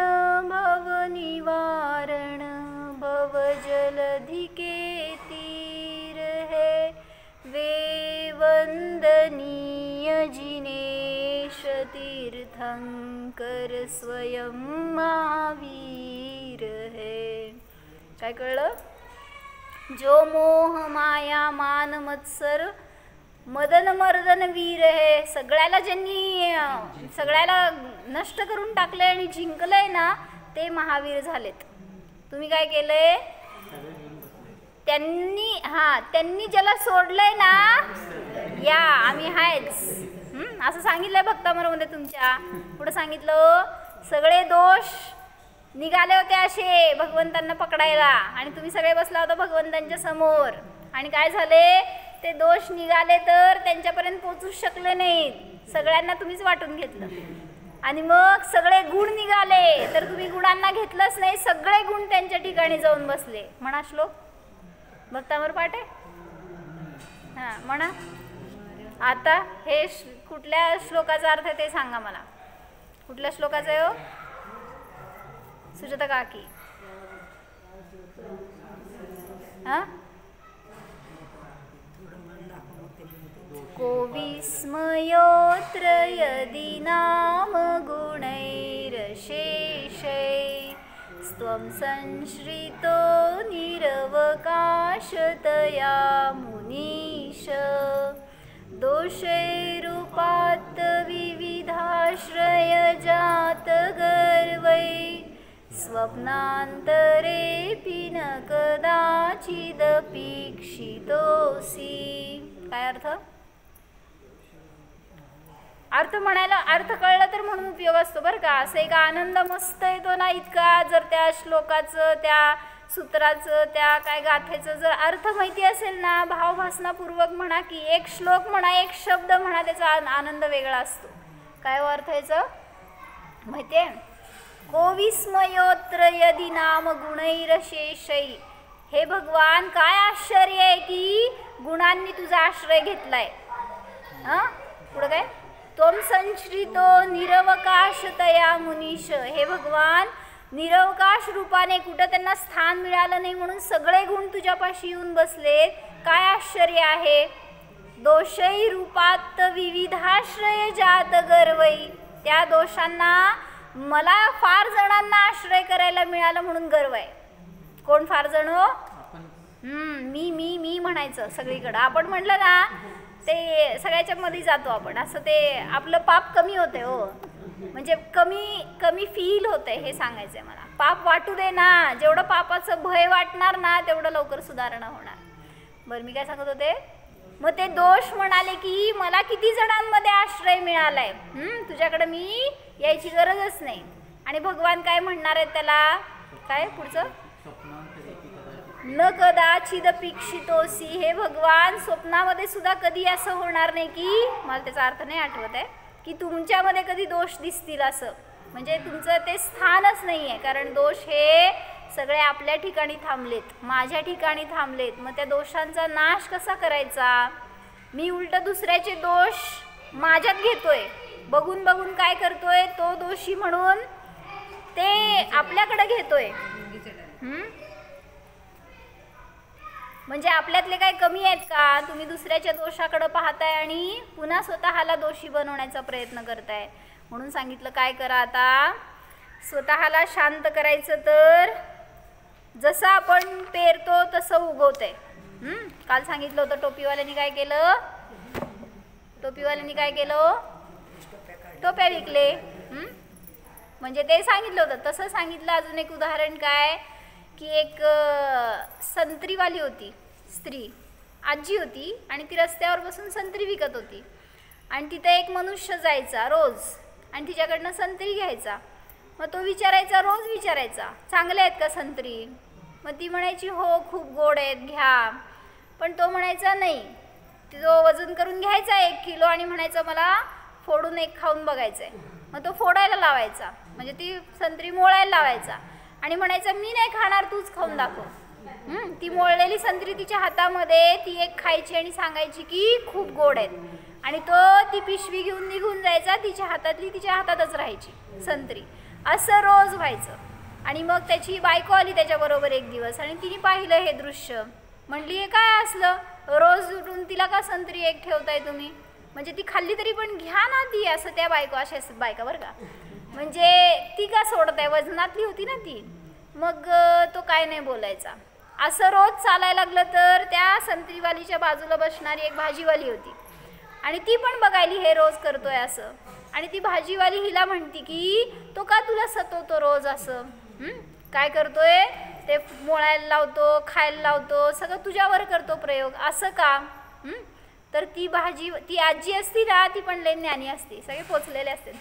तीर्थंकर स्वयं महावीर है. काय कळलं? जो मोह माया मान मत्सर मदन मर्दन वीर है. सगळ्याला ज्यांनी सगळ्याला नष्ट करून टाकलंय आणि जिंकलंय ना ते महावीर झालेत. तुम्ही काय केलंय? त्यांनी ज्याला सोडलंय ना या आम्ही आहेच असं सांगितलंय भक्तामरामध्ये. तुमच्या पुढे सांगितलं सगळे दोष निघाले होते असे भगवंतांना पकडायला आणि तुम्ही सगळे बसला होता भगवंतांच्या समोर आणि काय झाले ते दोष निघाले तर त्यांच्यापर्यंत पोचूच शकले नाहीत. सगळ्यांना तुम्हीच वाटून घेतलं आणि मग सगळे गुण निघाले तर तुम्ही गुणांना घेतलंच नाही. सगळे गुण त्यांच्या ठिकाणी जाऊन बसले. म्हणा श्लोक भक्तामर पाठ आहे. हां म्हणा. आता हे कुठल्या श्लोकाचा अर्थ आहे ते सांगा मला. कुठल्या श्लोकाचा आहे हो सुजाता काकी? हां को विस्मयोत्र यदि नाम गुणैरशेषै स्वं संश्रितो निरवकाशतया मुनीश दोषैरुपात्त विविधाश्रय जात गर्वै स्वप्नांतरेऽपि न कदाचिदपीक्षितोऽसि. काय अर्थ? अर्थ म्हणायला अर्थ कळला तर म्हणून उपयोग असतो बरं का. असं एक आनंद मस्त येतो ना इतका जर त्या श्लोकाचं त्या सूत्राचं त्या काय गाथेचं जर अर्थ माहिती असेल ना भावभासनापूर्वक म्हणा की एक श्लोक म्हणा एक शब्द म्हणा त्याचा आनंद वेगळा असतो. काय हो अर्थ याचं माहिती आहे? को विस्मयोत्र यदि नाम गुणैरशेषै. हे भगवान काय आश्चर्य आहे की गुणांनी तुझा आश्रय घेतलाय. हां पुढं काय? त्वं संश्रितो निरवकाशतया मुनीश. हे भगवान निरवकाश रूपाने कुठं त्यांना स्थान मिळालं नाही म्हणून सगळे गुण तुझ्यापाशी येऊन बसलेत. काय आश्चर्य आहे. दोषै रूपात विविधाश्रय जात गर्वै. त्या दोषांना मला फार जणांना आश्रय करायला मिळालं म्हणून गर्व आहे. कोण फार जण हो? मी मी मी म्हणायचं सगळीकडं. आपण म्हटलं ना ते सगळ्याच्या मध्ये जातो आपण. असं ते आपलं पाप कमी होते हो. म्हणजे कमी कमी फील होतंय हे सांगायचं आहे मला. पाप वाटू दे ना. जेवढं पापाचं भय वाटणार ना तेवढं लवकर सुधारणा होणार. बरं मी काय सांगत होते? मग ते दोष म्हणाले की मला किती जणांमध्ये आश्रय मिळालाय. तुझ्याकडे मी यायची गरजच नाही. आणि भगवान काय म्हणणार आहेत त्याला? काय पुढचं? न कदाचिदपीक्षितोऽसि. हे भगवान स्वप्नामध्ये सुद्धा कधी असं होणार नाही की मला त्याचा अर्थ नाही आठवत आहे की तुमच्यामध्ये कधी दोष दिसतील असं. म्हणजे तुमचं ते स्थानच नाही आहे. कारण दोष हे सगळे आपल्या ठिकाणी थांबलेत माझ्या ठिकाणी थांबलेत. मग त्या दोषांचा नाश कसा करायचा? मी उलट दुसऱ्याचे दोष माझ्यात घेतोय. बघून बघून काय करतोय तो दोषी म्हणून ते आपल्याकडे घेतोय. म्हणजे आपल्यातले काय कमी आहेत का? तुम्ही दुसऱ्याच्या दोषाकडे पाहताय आणि पुन्हा स्वतःला दोषी बनवण्याचा प्रयत्न करताय. म्हणून सांगितलं काय करा आता. स्वतःला शांत करायचं तर जसं आपण पेरतो तसं उगवतंय. काल सांगितलं होतं टोपीवाल्यांनी काय केलं? टोपीवाल्यांनी काय केलं? टोप्या विकले. म्हणजे ते सांगितलं होतं. तसं सांगितलं अजून एक उदाहरण काय की एक संत्रीवाली होती स्त्री आजी होती आणि ती रस्त्यावर बसून संत्री विकत होती. आणि तिथं एक मनुष्य जायचा रोज आणि तिच्याकडनं संत्री घ्यायचा. मग तो विचारायचा रोज विचारायचा चांगले आहेत का संत्री? मग ती म्हणायची हो खूप गोड आहेत घ्या. पण तो म्हणायचा नाही. तो वजन करून घ्यायचा 1 किलो आणि म्हणायचा मला फोडून एक खाऊन बघायचं आहे. मग तो फोडायला लावायचा म्हणजे ती संत्री मोळायला लावायचा आणि म्हणायचा मी नाही खाणार तूच खाऊन दाखव. ती मोळलेली संत्री तिच्या हातामध्ये ती एक खायची आणि सांगायची की खूप गोड आहेत. आणि तो ती पिशवी घेऊन निघून जायचा. तिच्या हातातली तिच्या हातातच राहायची संत्री. असं रोज व्हायचं. आणि मग त्याची बायको आली त्याच्याबरोबर एक दिवस आणि तिने पाहिलं हे दृश्य. म्हणली हे काय असलं रोज उठून तिला का संत्री एक ठेवताय तुम्ही? म्हणजे ती खाल्ली तरी पण घ्या ना ती, असं त्या बायको अशा असतात बायका बरं का. म्हणजे ती का सोडत आहे, वजनातली होती ना ती. मग तो काय नाही बोलायचा. असं रोज चालायला लागलं तर त्या संत्रीवालीच्या बाजूला बसणारी एक भाजीवाली होती आणि ती पण बघायली हे रोज करतोय असं. आणि ती भाजीवाली हिला म्हणती की तो का तुला सतवतो रोज असं, काय करतोय ते मोळायला लावतो, खायला लावतो, सगळं तुझ्यावर करतो प्रयोग, असं का. तर ती आजी असती ना, ती पण लई ज्ञानी असते, सगळे पोचलेले असते.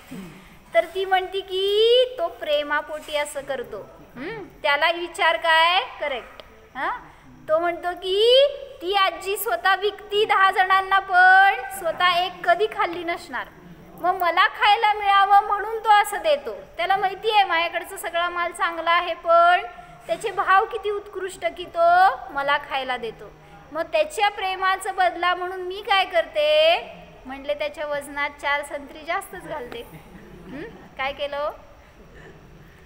तर ती म्हणती की तो प्रेमापोटी असं करतो. त्याला विचार काय करेक्ट. तो म्हणतो की ती आजी स्वतः विकती 10 जणांना, पण स्वतः एक कधी खाल्ली नसणार. मग मला खायला मिळावं म्हणून तो असं देतो. त्याला माहिती आहे माझ्याकडचं सगळा माल चांगला आहे, पण त्याचे भाव किती उत्कृष्ट की तो मला खायला देतो. मग त्याच्या प्रेमाचं बदला म्हणून मी काय करते, म्हटले त्याच्या वजनात 4 संत्री जास्तच घालते. काय केलं,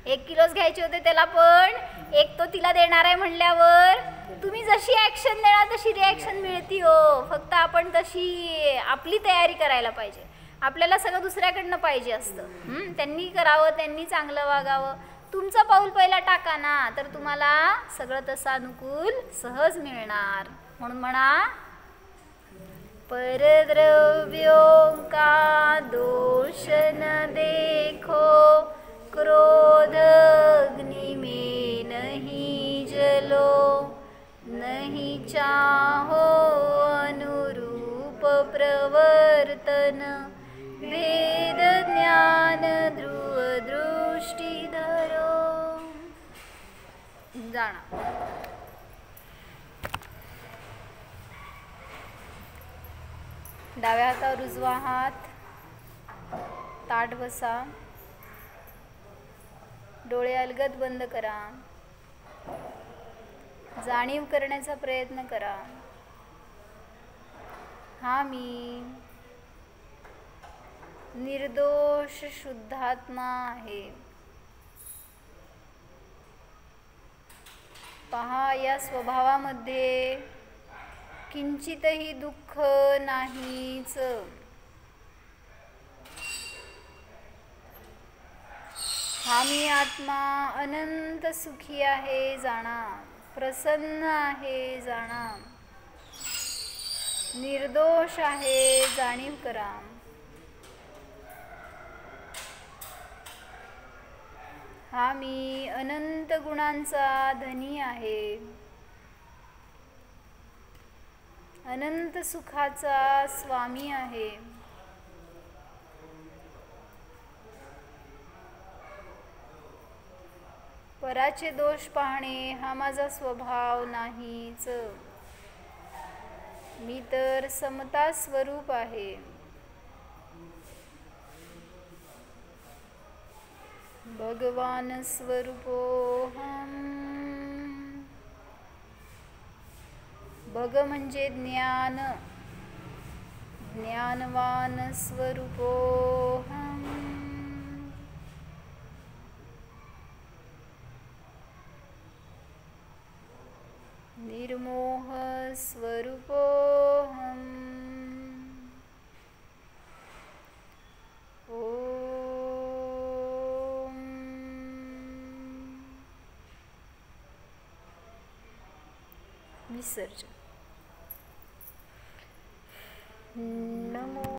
1 किलोच घ्यायचे होते त्याला, पण 1 तो तिला देणार आहे म्हणल्यावर तुम्ही जशी ॲक्शन देणार तशी रिॲक्शन मिळती हो. फक्त आपण तशी आपली तयारी करायला पाहिजे. आपल्याला सगळं दुसऱ्याकडनं पाहिजे असतं. त्यांनी करावं, त्यांनी चांगलं वागावं. तुमचं पाऊल पहिला टाका ना, तर तुम्हाला सगळं तसं अनुकूल सहज मिळणार. म्हणून म्हणा, परद्रव्यों का दोष न देखो, क्रोध अग्नि में नहीं जलो, नहीं चाहो अनुरूप प्रवर्तन, वेद ज्ञान ध्रुव दृष्टि धरो. जाणा. डाव्या हातावर उजवा हात, ताठ बसा, डोळे अलगद बंद करा, जाणीव करण्याचा प्रयत्न करा. हा मी निर्दोष शुद्धात्मा आहे. पहा, या स्वभावामध्ये किंचितही दुःख नाहीच. हा मी आत्मा अनंत सुखी आहे जाणा, प्रसन्न आहे जाणा, निर्दोष आहे जाणीव करा. हा मी अनंत गुणांचा धनी आहे, अनंत सुखाचा स्वामी आहे. पराचे दोष पाहणे हा माझा स्वभाव नाहीच. मी तर समता स्वरूप आहे. भगवान स्वरूपोहम. भग म्हणजे ज्ञान, ज्ञानवान स्वरूपोहम. निर्मोह स्वरूपोहम. ओम. विसर्जन. नमो